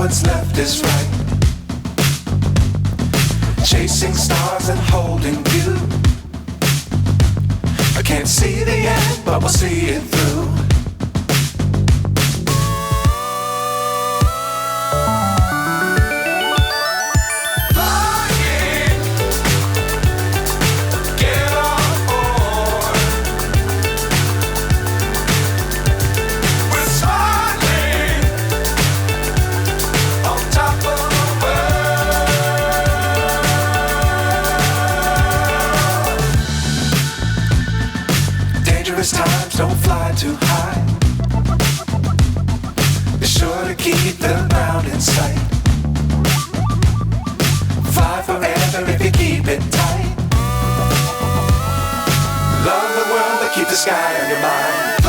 what's left is right. Chasing stars and holding you. I can't see the end, but we'll see it through. Times don't fly too high. Be sure to keep the ground in sight. Fly forever if you keep it tight. Love the world but keep the sky on your mind.